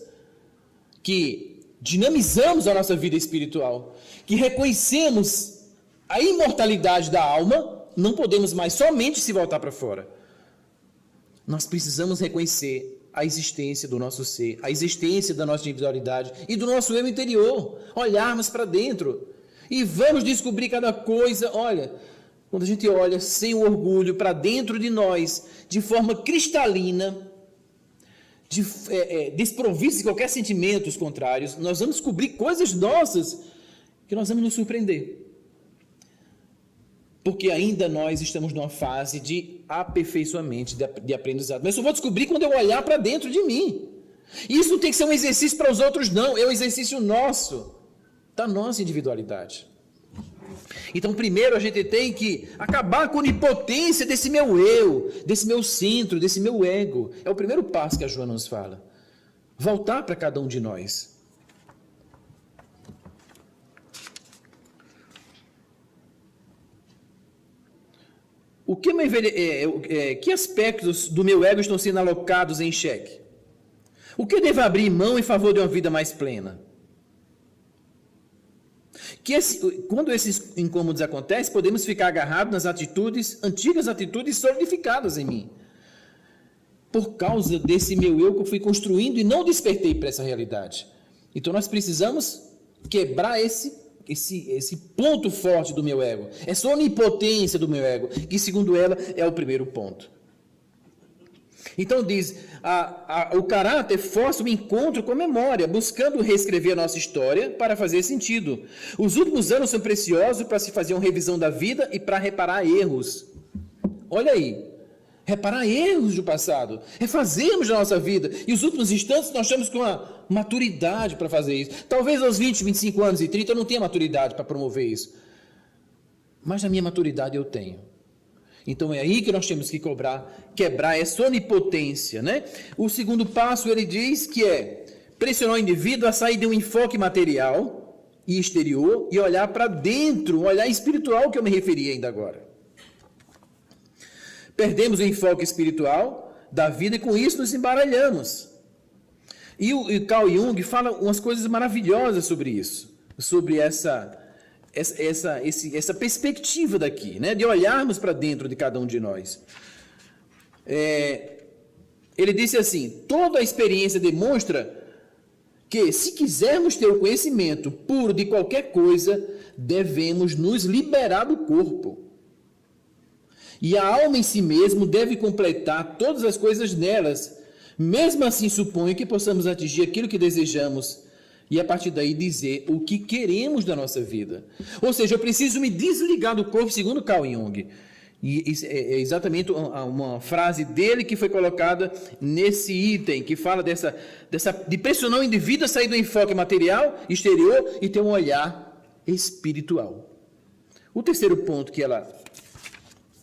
que dinamizamos a nossa vida espiritual, que reconhecemos a imortalidade da alma, não podemos mais somente se voltar para fora. Nós precisamos reconhecer a existência do nosso ser, a existência da nossa individualidade e do nosso eu interior, olharmos para dentro e vamos descobrir cada coisa. Olha, quando a gente olha sem o orgulho para dentro de nós, de forma cristalina, desprovidos de qualquer sentimentos contrários, nós vamos descobrir coisas nossas que nós vamos nos surpreender. Porque ainda nós estamos numa fase de aperfeiçoamento, de aprendizado. Mas eu vou descobrir quando eu olhar para dentro de mim. E isso não tem que ser um exercício para os outros, não. É um exercício nosso, da nossa individualidade. Então, primeiro a gente tem que acabar com a onipotência desse meu eu, desse meu centro, desse meu ego. É o primeiro passo que a Joana nos fala. Voltar para cada um de nós. Que aspectos do meu ego estão sendo alocados em xeque? O que eu devo abrir mão em favor de uma vida mais plena? Quando esses incômodos acontecem, podemos ficar agarrados nas antigas atitudes solidificadas em mim. Por causa desse meu eu que eu fui construindo e não despertei para essa realidade. Então nós precisamos quebrar esse ponto forte do meu ego, essa onipotência do meu ego, que segundo ela é o primeiro ponto. Então diz, o caráter força o encontro com a memória, buscando reescrever a nossa história para fazer sentido. Os últimos anos são preciosos para se fazer uma revisão da vida e para reparar erros. Olha aí, reparar erros do passado, refazermos a nossa vida. E os últimos instantes nós estamos com a maturidade para fazer isso. Talvez aos 20, 25 anos e 30 eu não tenha maturidade para promover isso. Mas na minha maturidade eu tenho. Então é aí que nós temos que quebrar essa onipotência, né? O segundo passo ele diz que é pressionar o indivíduo a sair de um enfoque material e exterior e olhar para dentro, um olhar espiritual que eu me referi ainda agora. Perdemos o enfoque espiritual da vida e com isso nos embaralhamos. E o Carl Jung fala umas coisas maravilhosas sobre isso, sobre essa perspectiva daqui, né, de olharmos para dentro de cada um de nós. Ele disse assim: toda a experiência demonstra que, se quisermos ter o conhecimento puro de qualquer coisa, devemos nos liberar do corpo. E a alma em si mesmo deve completar todas as coisas nelas. Mesmo assim, suponho que possamos atingir aquilo que desejamos e a partir daí dizer o que queremos da nossa vida. Ou seja, eu preciso me desligar do corpo, segundo Carl Jung. E isso é exatamente uma frase dele que foi colocada nesse item, que fala de pressionar o indivíduo a sair do enfoque material, exterior, e ter um olhar espiritual. O terceiro ponto que ela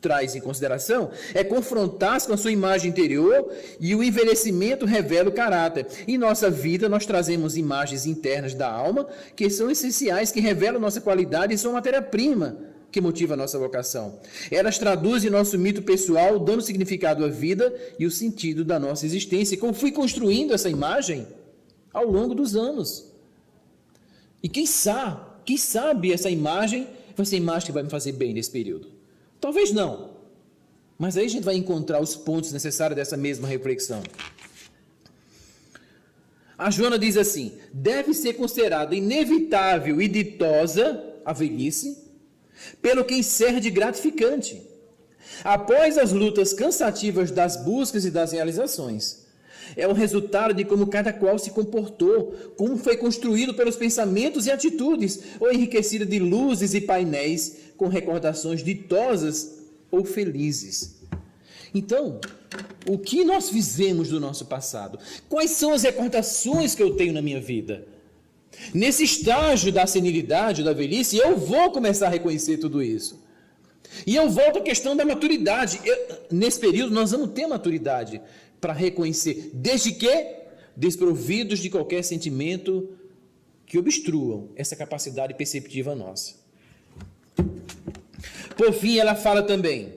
traz em consideração é confrontar-se com a sua imagem interior, e o envelhecimento revela o caráter. Em nossa vida, nós trazemos imagens internas da alma, que são essenciais, que revelam nossa qualidade e são matéria-prima que motiva a nossa vocação. Elas traduzem nosso mito pessoal, dando significado à vida e o sentido da nossa existência. E como fui construindo essa imagem ao longo dos anos. E quem sabe essa imagem vai ser a imagem que vai me fazer bem nesse período. Talvez não. Mas aí a gente vai encontrar os pontos necessários dessa mesma reflexão. A Joana diz assim: deve ser considerada inevitável e ditosa a velhice, pelo que encerra de gratificante, após as lutas cansativas das buscas e das realizações. É o resultado de como cada qual se comportou, como foi construído pelos pensamentos e atitudes, ou enriquecido de luzes e painéis com recordações ditosas ou felizes. Então, o que nós fizemos do nosso passado? Quais são as recordações que eu tenho na minha vida? Nesse estágio da senilidade, da velhice, eu vou começar a reconhecer tudo isso. E eu volto à questão da maturidade. Nesse período, nós vamos ter maturidade para reconhecer, desde que desprovidos de qualquer sentimento que obstruam essa capacidade perceptiva nossa. Por fim, ela fala também: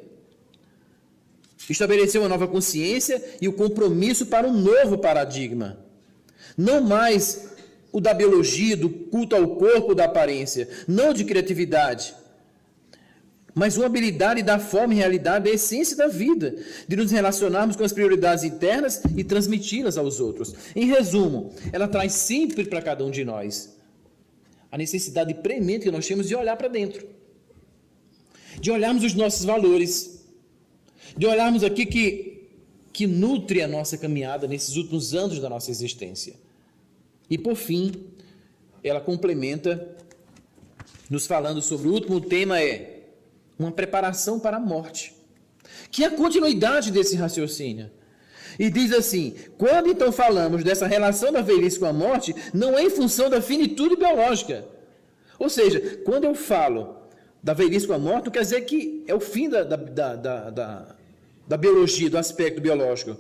estabelecer uma nova consciência e o compromisso para um novo paradigma. Não mais o da biologia, do culto ao corpo, da aparência, não de criatividade, mas uma habilidade da forma e realidade da essência da vida, de nos relacionarmos com as prioridades internas e transmiti-las aos outros. Em resumo, ela traz sempre para cada um de nós a necessidade premente que nós temos de olhar para dentro, de olharmos os nossos valores, de olharmos aqui que nutre a nossa caminhada nesses últimos anos da nossa existência. E por fim, ela complementa nos falando sobre o último tema, uma preparação para a morte, que é a continuidade desse raciocínio. E diz assim: quando então falamos dessa relação da velhice com a morte, não é em função da finitude biológica. Ou seja, quando eu falo da velhice com a morte, não quer dizer que é o fim da biologia, do aspecto biológico.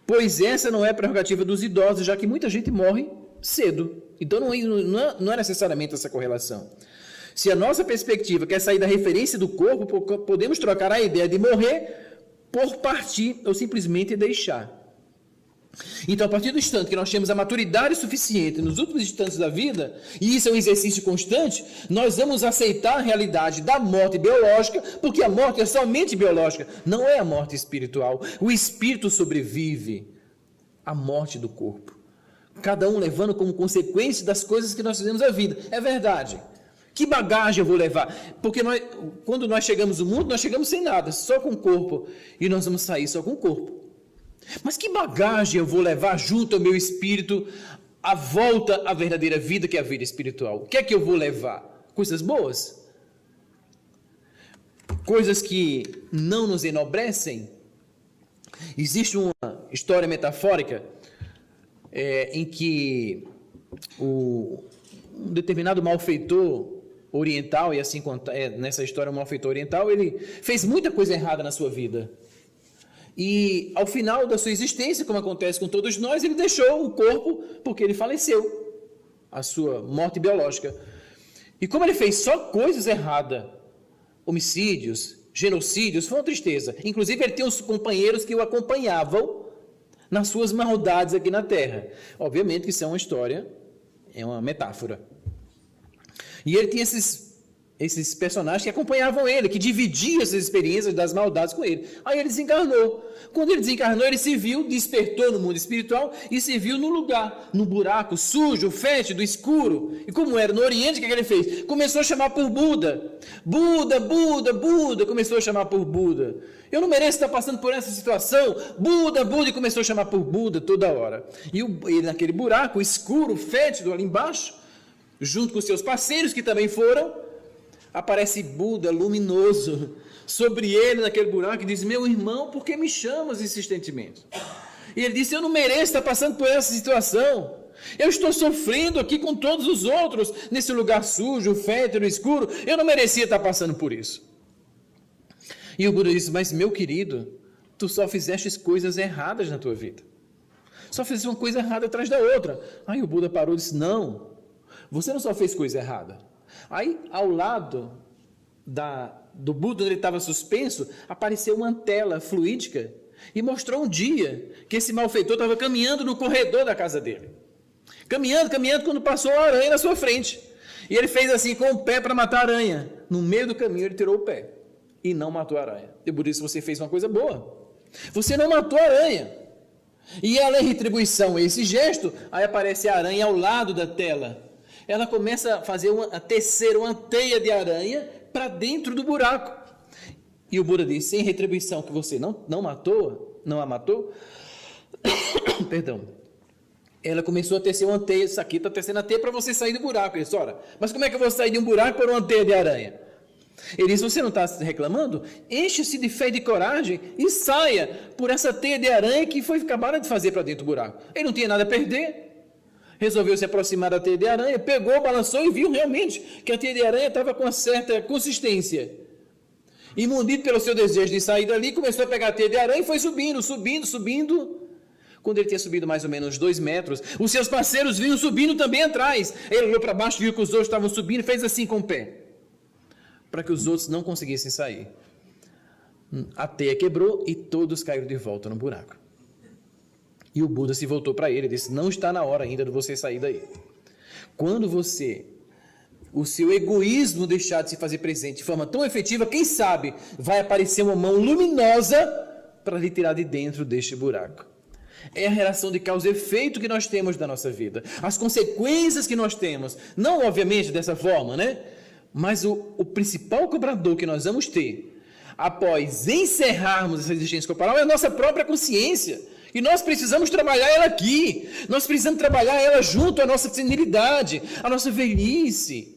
Pois essa não é prerrogativa dos idosos, já que muita gente morre cedo. Então não é necessariamente essa correlação. Se a nossa perspectiva quer sair da referência do corpo, podemos trocar a ideia de morrer por partir ou simplesmente deixar. Então, a partir do instante que nós temos a maturidade suficiente nos últimos instantes da vida, e isso é um exercício constante, nós vamos aceitar a realidade da morte biológica, porque a morte é somente biológica, não é a morte espiritual. O espírito sobrevive à morte do corpo, cada um levando como consequência das coisas que nós fizemos na vida. É verdade. Que bagagem eu vou levar? Porque quando nós chegamos no mundo, nós chegamos sem nada, só com o corpo, e nós vamos sair só com o corpo. Mas que bagagem eu vou levar junto ao meu espírito à volta à verdadeira vida, que é a vida espiritual? O que é que eu vou levar? Coisas boas? Coisas que não nos enobrecem? Existe uma história metafórica em que um determinado malfeitor oriental, e assim nessa história, um malfeitor oriental, ele fez muita coisa errada na sua vida. E ao final da sua existência, como acontece com todos nós, ele deixou o corpo porque ele faleceu, a sua morte biológica. E como ele fez só coisas erradas, homicídios, genocídios, foi uma tristeza. Inclusive ele tem os companheiros que o acompanhavam nas suas maldades aqui na Terra. Obviamente que isso é uma história, é uma metáfora. E ele tinha esses personagens que acompanhavam ele, que dividiam essas experiências das maldades com ele. Aí ele desencarnou. Quando ele desencarnou, ele se viu, despertou no mundo espiritual e se viu no lugar, no buraco sujo, fétido, escuro. E como era no Oriente, o que ele fez? Começou a chamar por Buda. Buda, Buda, Buda. Começou a chamar por Buda. Eu não mereço estar passando por essa situação. Buda, Buda. E começou a chamar por Buda toda hora. E ele naquele buraco escuro, fétido, ali embaixo, junto com seus parceiros que também foram, Aparece Buda luminoso sobre ele naquele buraco e diz: meu irmão, por que me chamas insistentemente? E ele disse: eu não mereço estar passando por essa situação. Eu estou sofrendo aqui com todos os outros, nesse lugar sujo, fétido, escuro. Eu não merecia estar passando por isso. E o Buda disse: mas meu querido, tu só fizeste coisas erradas na tua vida. Só fez uma coisa errada atrás da outra. Aí o Buda parou e disse: não, você não só fez coisa errada. Aí, ao lado do Buda, onde ele estava suspenso, apareceu uma tela fluídica e mostrou um dia que esse malfeitor estava caminhando no corredor da casa dele. Caminhando, quando passou a aranha na sua frente. E ele fez assim com o pé para matar a aranha. No meio do caminho ele tirou o pé e não matou a aranha. E por isso você fez uma coisa boa. Você não matou a aranha. E ela, em retribuição a esse gesto, aí aparece a aranha ao lado da tela. Ela começa a tecer uma teia de aranha para dentro do buraco. E o Buda disse: em retribuição que você não a matou, perdão, ela começou a tecer uma teia. Isso aqui está tecendo a teia para você sair do buraco. Ele disse: ora, mas como é que eu vou sair de um buraco por uma teia de aranha? Ele disse: você não está reclamando? Enche-se de fé e de coragem e saia por essa teia de aranha que foi acabar de fazer para dentro do buraco. Ele não tinha nada a perder. Resolveu se aproximar da teia de aranha, pegou, balançou e viu realmente que a teia de aranha estava com uma certa consistência. Imundido pelo seu desejo de sair dali, começou a pegar a teia de aranha e foi subindo. Quando ele tinha subido mais ou menos 2 metros, os seus parceiros vinham subindo também atrás. Ele olhou para baixo, viu que os outros estavam subindo e fez assim com o pé, para que os outros não conseguissem sair. A teia quebrou e todos caíram de volta no buraco. E o Buda se voltou para ele e disse: não está na hora ainda de você sair daí. Quando o seu egoísmo deixar de se fazer presente de forma tão efetiva, quem sabe vai aparecer uma mão luminosa para lhe tirar de dentro deste buraco. É a relação de causa e efeito que nós temos da nossa vida. As consequências que nós temos. Não, obviamente, dessa forma, né? Mas o principal cobrador que nós vamos ter após encerrarmos essa existência corporal é a nossa própria consciência. E nós precisamos trabalhar ela aqui. Nós precisamos trabalhar ela junto à nossa senilidade, à nossa velhice.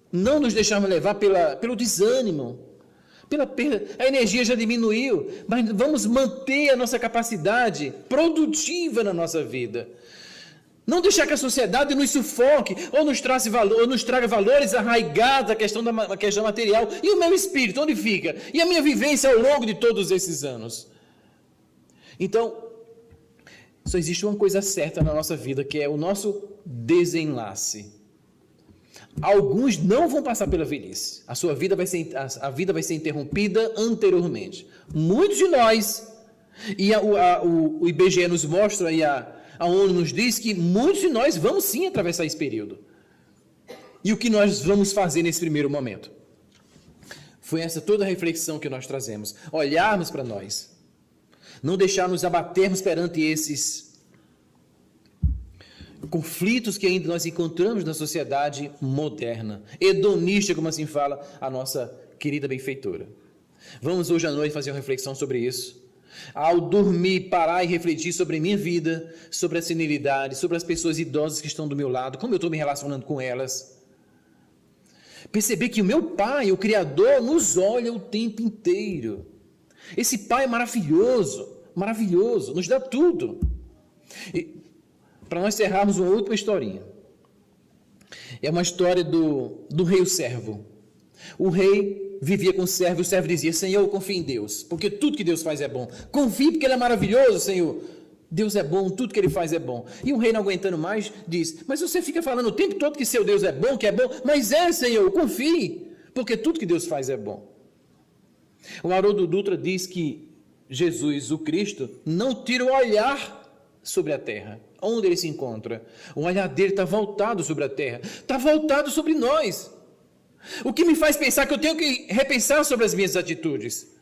Não nos deixarmos levar pelo desânimo, pela perda. A energia já diminuiu, mas vamos manter a nossa capacidade produtiva na nossa vida. Não deixar que a sociedade nos sufoque ou nos traga valores arraigados à questão material. E o meu espírito, onde fica? E a minha vivência ao longo de todos esses anos? Então, só existe uma coisa certa na nossa vida, que é o nosso desenlace. Alguns não vão passar pela velhice. A vida vai ser interrompida anteriormente. Muitos de nós, e o IBGE nos mostra, e a ONU nos diz que muitos de nós vamos sim atravessar esse período. E o que nós vamos fazer nesse primeiro momento? Foi essa toda a reflexão que nós trazemos. Olharmos para nós. Não deixar nos abatermos perante esses conflitos que ainda nós encontramos na sociedade moderna. Hedonista, como assim fala a nossa querida benfeitora. Vamos hoje à noite fazer uma reflexão sobre isso. Ao dormir, parar e refletir sobre a minha vida, sobre a senilidade, sobre as pessoas idosas que estão do meu lado, como eu estou me relacionando com elas. Perceber que o meu Pai, o Criador, nos olha o tempo inteiro. Esse Pai é maravilhoso, nos dá tudo. E, para nós encerrarmos uma última historinha. É uma história do rei o servo. O rei vivia com o servo dizia: Senhor, confie em Deus, porque tudo que Deus faz é bom. Confie porque Ele é maravilhoso, Senhor. Deus é bom, tudo que Ele faz é bom. E o rei, não aguentando mais, diz: mas você fica falando o tempo todo que seu Deus é bom, mas Senhor, confie, porque tudo que Deus faz é bom. O Haroldo Dutra diz que Jesus, o Cristo, não tira o olhar sobre a terra, onde Ele se encontra. O olhar dele está voltado sobre a terra, está voltado sobre nós. O que me faz pensar que eu tenho que repensar sobre as minhas atitudes.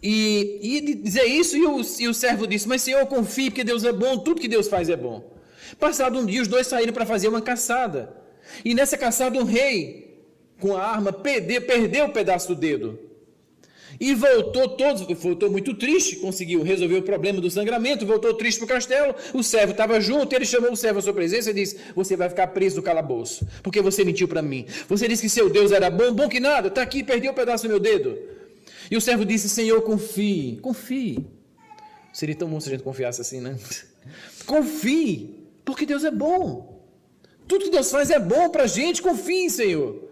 E dizer isso, e o servo disse: mas Senhor, confie, porque Deus é bom, tudo que Deus faz é bom. Passado um dia, os dois saíram para fazer uma caçada. E nessa caçada, um rei, com a arma, perdeu o pedaço do dedo. E voltou muito triste, conseguiu resolver o problema do sangramento, voltou triste para o castelo, o servo estava junto, ele chamou o servo à sua presença e disse: você vai ficar preso no calabouço, porque você mentiu para mim. Você disse que seu Deus era bom, bom que nada, está aqui, perdeu um pedaço do meu dedo. E o servo disse: Senhor, confie. Seria tão bom se a gente confiasse assim, né? Confie, porque Deus é bom. Tudo que Deus faz é bom para a gente, confie, Senhor.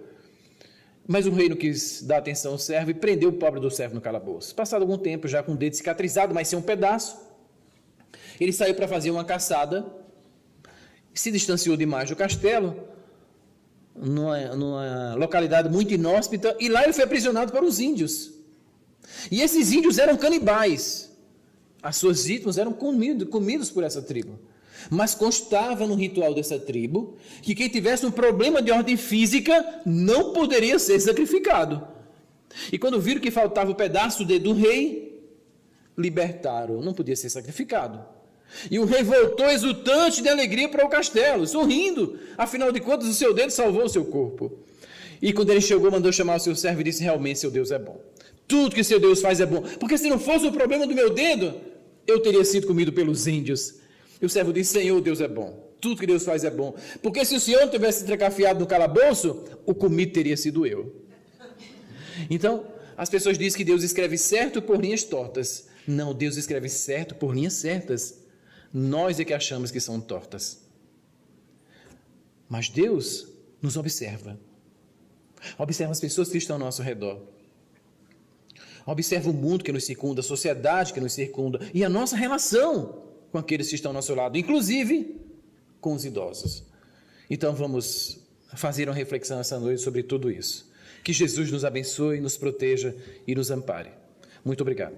Mas o rei não quis dar atenção ao servo e prendeu o pobre do servo no calabouço. Passado algum tempo, já com o dedo cicatrizado, mas sem um pedaço, ele saiu para fazer uma caçada, se distanciou demais do castelo, numa localidade muito inóspita, e lá ele foi aprisionado por os índios. E esses índios eram canibais. As suas vítimas eram comidos por essa tribo. Mas constava no ritual dessa tribo que quem tivesse um problema de ordem física não poderia ser sacrificado. E quando viram que faltava o pedaço do dedo do rei, libertaram, não podia ser sacrificado. E o rei voltou exultante de alegria para o castelo, sorrindo, afinal de contas o seu dedo salvou o seu corpo. E quando ele chegou, mandou chamar o seu servo e disse: realmente seu Deus é bom. Tudo que seu Deus faz é bom, porque se não fosse o problema do meu dedo, eu teria sido comido pelos índios. E o servo disse: Senhor, Deus é bom. Tudo que Deus faz é bom. Porque se o Senhor tivesse trancafiado no calabouço, o comido teria sido eu. Então, as pessoas dizem que Deus escreve certo por linhas tortas. Não, Deus escreve certo por linhas certas. Nós é que achamos que são tortas. Mas Deus nos observa. Observa as pessoas que estão ao nosso redor. Observa o mundo que nos circunda, a sociedade que nos circunda e a nossa relação com aqueles que estão ao nosso lado, inclusive com os idosos. Então vamos fazer uma reflexão essa noite sobre tudo isso. Que Jesus nos abençoe, nos proteja e nos ampare. Muito obrigado.